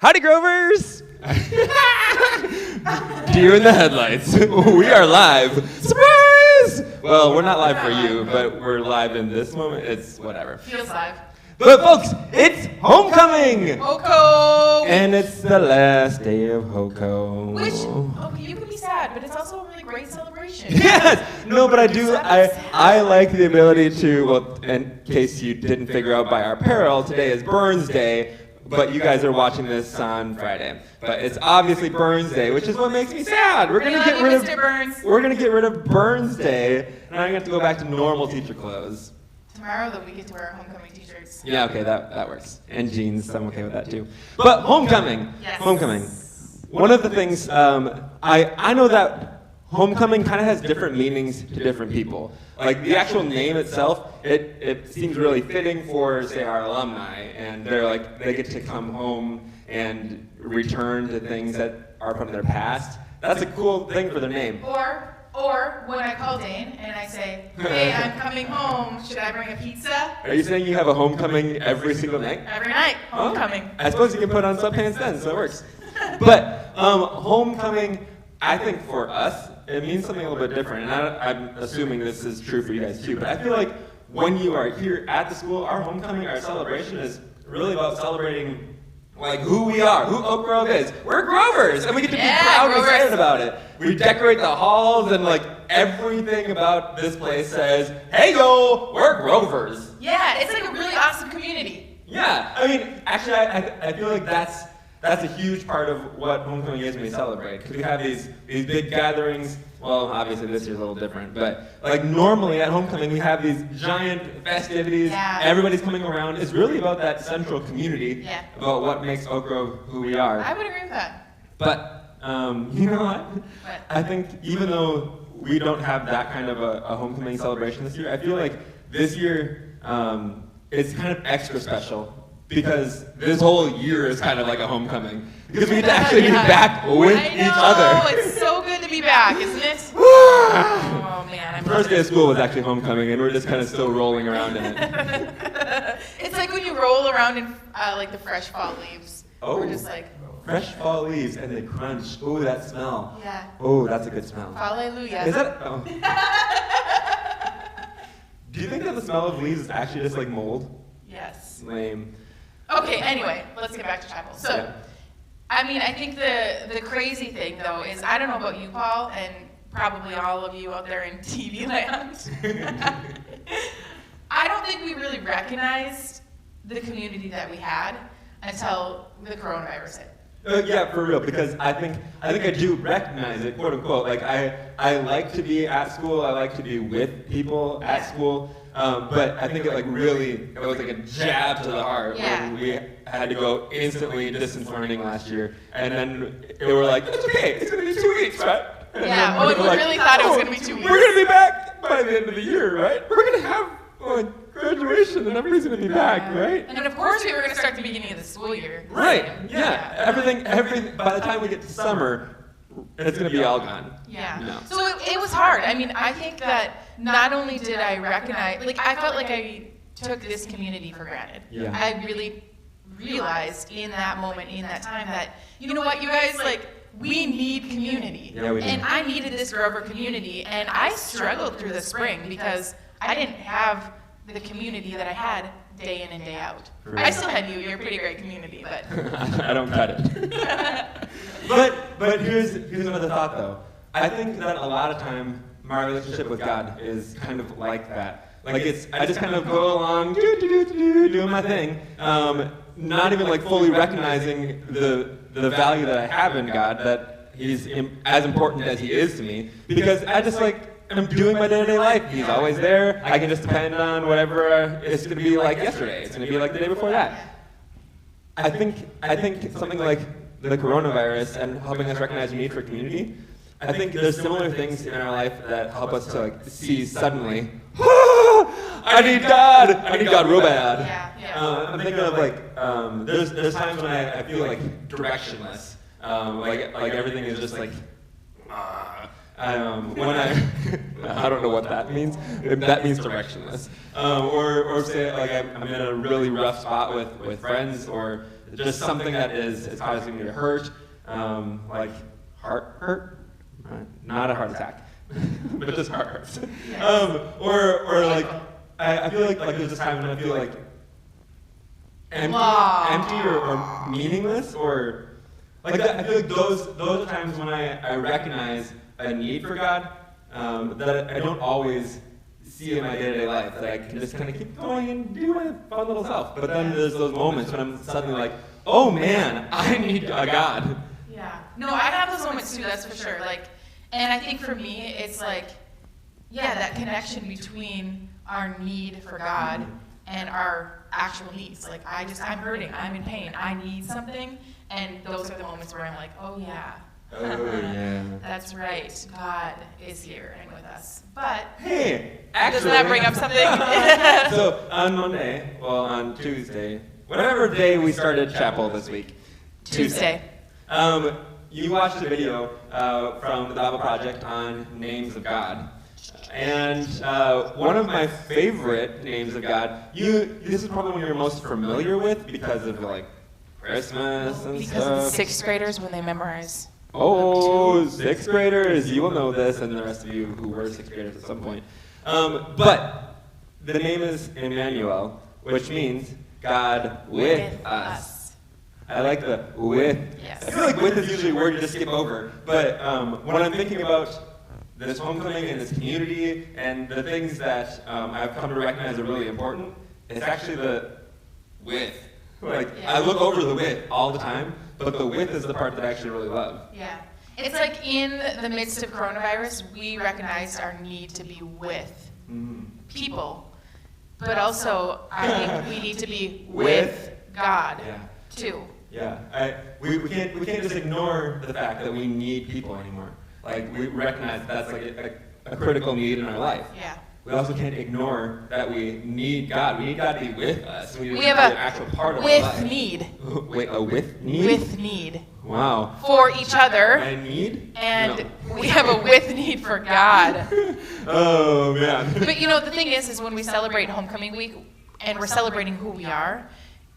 Howdy, Grovers! Deer in the headlights. We are live. Surprise! Well, we're not live for you, but we're live in this moment. It's whatever. Feels live. But folks, it's homecoming! HoCo! And it's the last day of HoCo. Which, okay, you can be sad, but it's also a really great celebration. Yes! No, but I like the ability to, well, in case you didn't figure out by our apparel, today is Burns Day, but you guys are watching this on Friday. But it's obviously Burns Day, which is what makes me sad. We're gonna get rid of We're gonna get rid of Burns Day, and I'm gonna have to go back to normal teacher clothes. Tomorrow, though, we get to wear our homecoming t-shirts. Yeah, okay, that works. And jeans, I'm okay with that too. But homecoming, Yes. homecoming. One of the things I know that homecoming kind of has different meanings to different people. Like the actual name itself, it seems really fitting for, say, our alumni, and they get to come home and return to things that are from their past. That's a cool thing for their name. Or when I call Dane and I say, hey, I'm coming home, should I bring a pizza? Are you saying you have a homecoming every single night? Every night, homecoming. I suppose you can put on sweatpants then, so it works. But homecoming, I think for us, it means something a little bit different. And I'm assuming this is true for you guys too. But I feel like when you are here at the school, our homecoming, our celebration is really about celebrating like who we are, who Oak Grove is. We're Grovers, and we get to be proud and excited about it. We decorate the halls, and like everything about this place says, "Hey yo, we're Grovers." Yeah, it's like a really awesome community. Yeah, I mean, actually, I feel like that's a huge part of what homecoming is when we celebrate, because we have these big gatherings. Well, obviously this year's a little different, but like normally at homecoming we have these giant festivities. Yeah. Everybody's coming around. It's really about that central community, Yeah. about what makes Oak Grove who we are. I would agree with that. But you know what? What? I think even though we don't have that kind of a homecoming celebration this year, I feel like this year it's kind of extra special. Because this whole year is kind of like a homecoming. Because we get to actually be back with each other. Oh, it's so good to be back, isn't it? Oh, man. I'm First day of school was actually homecoming, and we're just kind of still rolling around in it. It's like when you roll around in like the fresh fall leaves. Oh. We're just like, Fresh fall leaves, and they crunch. Oh, that smell. yeah. Oh, that's a good smell. Hallelujah. Is that? Oh. Do you think that the smell of leaves is actually just like mold? Yes. Lame. Okay, anyway, let's get back to chapel. So, Yeah. I mean, I think the crazy thing, though, is I don't know about you, Paul, and probably all of you out there in TV land. I don't think we really recognized the community that we had until the coronavirus hit. Yeah, for real, because I think I do recognize it, quote unquote. Like I like to be at school, I like to be with people at school, but I think it was like a jab to the heart when we had to go instantly distance learning last year, and then they were like, it's okay, it's gonna be 2 weeks, right? And Yeah, then we were like, really thought it was gonna be 2 weeks. We're gonna be back by the end of the year, right? We're gonna have graduation and everybody's gonna be back, right? And then, of course, we were going to start the beginning of the school year. Right, yeah. Everything, by the time we get to summer, it's going to be all gone. Yeah. No. So it was hard. I mean, I think that not only did I recognize, like, I felt like I took this community for granted. Yeah. I really realized in that moment, in that time, that, you know what, you guys, like, we need community. Yeah, we do. And I needed this Grover community, and I struggled through the spring because I didn't have the community that I had day in and day out. Right. I still had you. You're a pretty great community, but I don't cut it. but here's another thought though. I think that a lot of time my relationship with God is kind of like that. Like I just kind of go along doing my thing, not even like fully recognizing the value that I have in God, that He's as important as He is to me, because I just I'm doing my day-to-day life. He's always there. I can just depend on whatever it's going to be like yesterday. It's going to be like the day before that. I think something like the coronavirus and helping us recognize the need for community, I think there's similar things in our life that help us to see suddenly, I need God! I need God real bad. Yeah. I'm thinking of there's times when I feel like directionless. Like everything is just like, when I don't know what that means. That means directionless. Or say like I'm in a really rough spot with friends, or just something that is causing me to hurt, like heart hurt, not a heart attack, but just heart hurts. Or like I feel like there's this time when I feel like empty or meaningless, or like that. I feel like those are times when I recognize a need for God that I don't always see in my day-to-day life, that I can just kind of keep going and do my fun little self. But then there's those moments when I'm suddenly like, oh man, I need a God. Yeah. No, I have those moments too, that's for sure. Like, and I think for me, it's like, yeah, that connection between our need for God and our actual needs. Like, I'm hurting, I'm in pain, I need something. And those are the moments where I'm like, oh yeah. Oh yeah. That's right. God is here and with us. But hey, actually, doesn't that bring up something? So on Tuesday, whatever day we started chapel this week. Tuesday. You watched a video from the Bible Project on names of God. And one of my favorite names of God, this is probably one you're most familiar with because of like Christmas and because stuff. it's sixth graders when they memorize. Oh, sixth graders, you will know this, and the rest of you who were sixth graders at some point. But the name is Emmanuel, which means God with us. I like the with. Yes. I feel like with is usually a word you just skip over. But when I'm thinking about this homecoming and this community and the things that I've come to recognize are really important, it's actually the with. Like, I look over the with all the time, but the with is the part that I actually really love. Yeah. It's like in the midst of coronavirus, we recognized our need to be with people. But also, I think we need to be with God, too. Yeah. We can't just ignore the fact that we need people anymore. Like, we recognize that's like a critical need in our life. Yeah. We also can't ignore that we need God. We need God to be with us. We have an actual part of our life. Need. Wait, a with need? With need. Wow. For each other. And need? And we have a with need for God. Oh, man. But you know, the thing is when we celebrate Homecoming Week and we're celebrating who we are,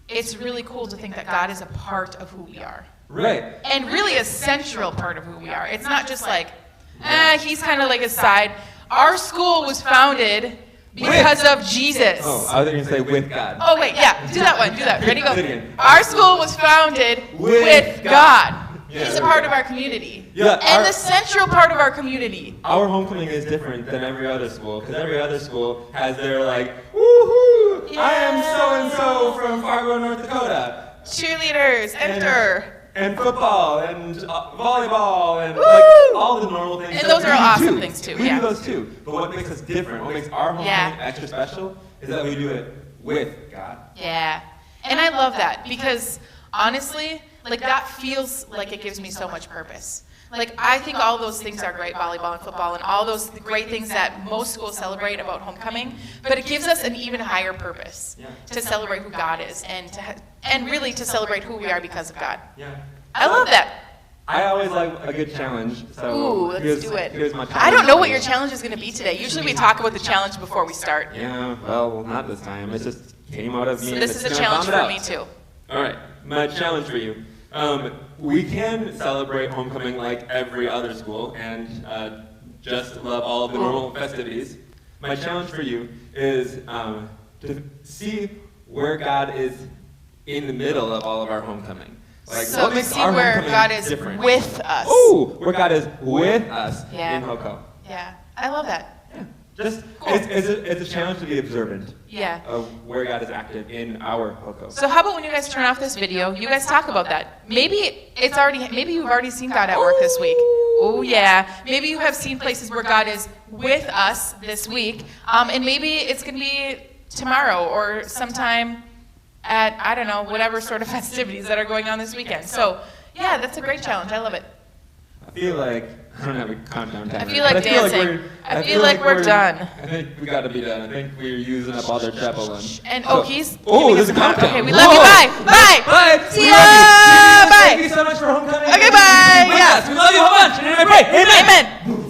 it's really cool to think that God is a part of who we are. Right. And really a central part of who we are. It's not just like, he's kind of like a side. Our school was founded because of Jesus. Oh, I was going to say with God. Oh, wait, yeah. Do that one. Do that. Ready? Go. Our school was founded with God. Yeah, He's a part of our community. Yeah, and the central part of our community. Our homecoming is different than every other school, because every other school has their like, woohoo, yeah. I am so-and-so from Fargo, North Dakota. Cheerleaders, enter. And football, and volleyball, and like all the normal things. And those are awesome things too, We do those too. But what makes us different, what makes our homecoming extra special, is that we do it with God. Yeah. And I love that, because honestly, like that feels like it gives me so much purpose. Like, I think all those things are great, volleyball and football, and all those great things that most schools celebrate about homecoming, but it gives us an even higher purpose to celebrate who God is, and really to celebrate who we are because of God. Yeah. I love that. I always like a good challenge, so ooh, let's do it. Here's my challenge. I don't know what your challenge is going to be today. Usually we talk about the challenge before we start. Yeah, well, not this time. It just came out of me. So this is a challenge for me, too. All right, my challenge for you. We can celebrate homecoming like every other school and just love all of the normal festivities. My challenge for you is to see where God is in the middle of all of our homecoming. Like, so what makes see our where homecoming God is different? with us. Ooh, where God is with us in HoCo. Yeah, I love that. Yeah. Just it's a challenge to be observant. Yeah. Of where God is active in our HoCo. So how about when you guys turn off this video, you guys talk about that. Maybe you've already seen God at work this week. Oh yeah. Maybe you have seen places where God is with us this week, and maybe it's gonna be tomorrow or sometime at, I don't know, whatever sort of festivities that are going on this weekend. So yeah, that's a great challenge. I love it. I feel like I don't have a countdown timer. I feel like dancing. I feel like we're done. I think we got to be done. I think we're using up all their chapel lunch. And he's there's a countdown. Okay, we love you. Bye. Bye. Bye. See ya. Bye. Thank you so much for homecoming. Okay, bye. Yes, we love you a whole bunch. And I pray. Amen. Amen.